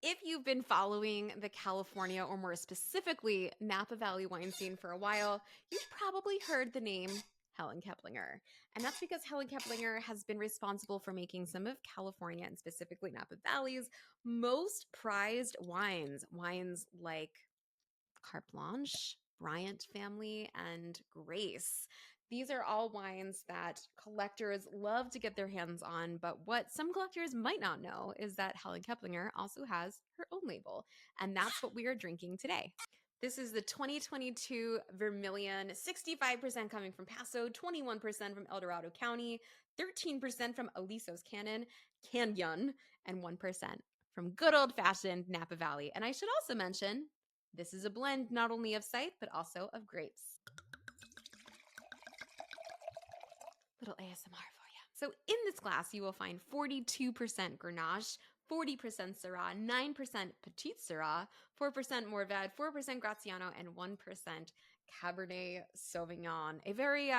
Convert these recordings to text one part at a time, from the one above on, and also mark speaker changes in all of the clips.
Speaker 1: If you've been following the California, or more specifically Napa Valley wine scene for a while, you've probably heard the name Helen Keplinger. And that's because Helen Keplinger has been responsible for making some of California, and specifically Napa Valley's, most prized wines. Wines like Carte Blanche, Bryant family, and Grace. These are all wines that collectors love to get their hands on, but what some collectors might not know is that Helen Keplinger also has her own label, and that's what we are drinking today. This is the 2022 Vermillion, 65% coming from Paso, 21% from El Dorado County, 13% from Alisos Canyon, and 1% from good old-fashioned Napa Valley. And I should also mention, this is a blend not only of site, but also of grapes. Little ASMR for you. So in this glass, you will find 42% Grenache, 40% Syrah, 9% Petite Syrah, 4% Mourvedre, 4% Graziano, and 1% Cabernet Sauvignon. A very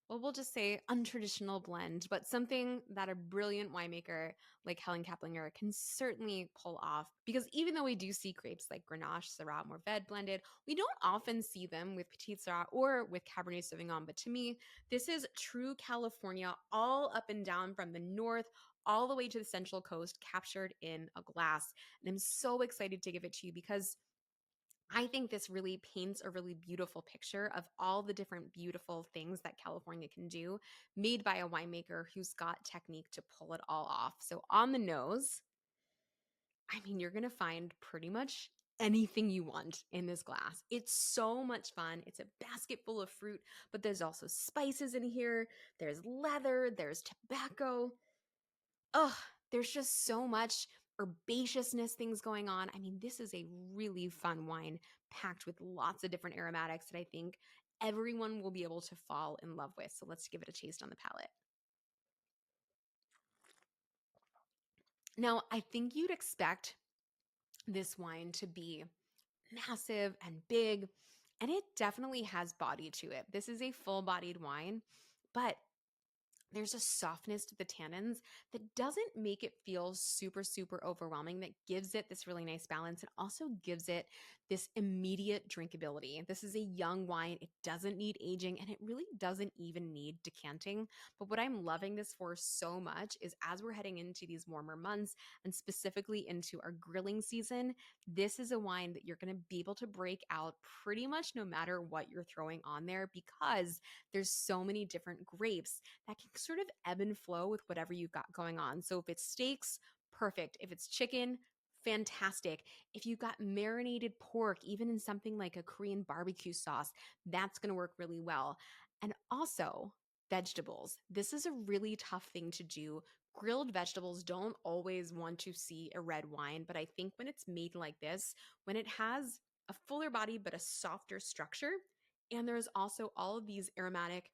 Speaker 1: well, we'll just say untraditional blend, but something that a brilliant winemaker like Helen Keplinger can certainly pull off. Because even though we do see grapes like Grenache, Syrah, Mourvedre blended, we don't often see them with Petite Syrah or with Cabernet Sauvignon. But to me, this is true California, all up and down from the north all the way to the Central Coast, captured in a glass. And I'm so excited to give it to you because I think this really paints a really beautiful picture of all the different beautiful things that California can do, made by a winemaker who's got technique to pull it all off. So on the nose, I mean, you're going to find pretty much anything you want in this glass. It's so much fun. It's a basket full of fruit, but there's also spices in here. There's leather, there's tobacco. Ugh, there's just so much herbaceousness things going on. I mean, this is a really fun wine packed with lots of different aromatics that I think everyone will be able to fall in love with. So let's give it a taste on the palate. Now, I think you'd expect this wine to be massive and big, and it definitely has body to it. This is a full-bodied wine, but there's a softness to the tannins that doesn't make it feel super, super overwhelming, that gives it this really nice balance and also gives it this immediate drinkability. This is a young wine. It doesn't need aging, and it really doesn't even need decanting. But what I'm loving this for so much is, as we're heading into these warmer months and specifically into our grilling season, this is a wine that you're going to be able to break out pretty much no matter what you're throwing on there, because there's so many different grapes that can sort of ebb and flow with whatever you've got going on. So if it's steaks, perfect. If it's chicken, fantastic. If you've got marinated pork, even in something like a Korean barbecue sauce, that's going to work really well. And also vegetables. This is a really tough thing to do. Grilled vegetables don't always want to see a red wine, but I think when it's made like this, when it has a fuller body but a softer structure, and there's also all of these aromatic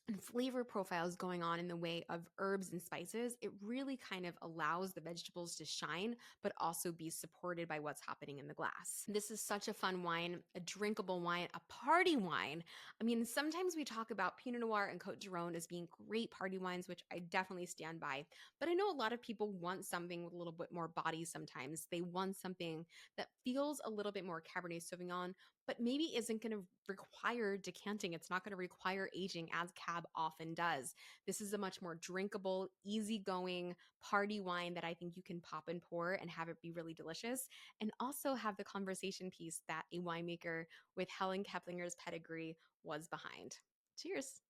Speaker 1: and flavor profiles going on in the way of herbs and spices, it really kind of allows the vegetables to shine, but also be supported by what's happening in the glass. This is such a fun wine, a drinkable wine, a party wine. I mean, sometimes we talk about Pinot Noir and Côte d'Aron as being great party wines, which I definitely stand by. But I know a lot of people want something with a little bit more body sometimes. They want something that feels a little bit more Cabernet Sauvignon, but maybe isn't going to require decanting. It's not going to require aging, as Cab often does. This is a much more drinkable, easygoing party wine that I think you can pop and pour and have it be really delicious, and also have the conversation piece that a winemaker with Helen Keplinger's pedigree was behind. Cheers.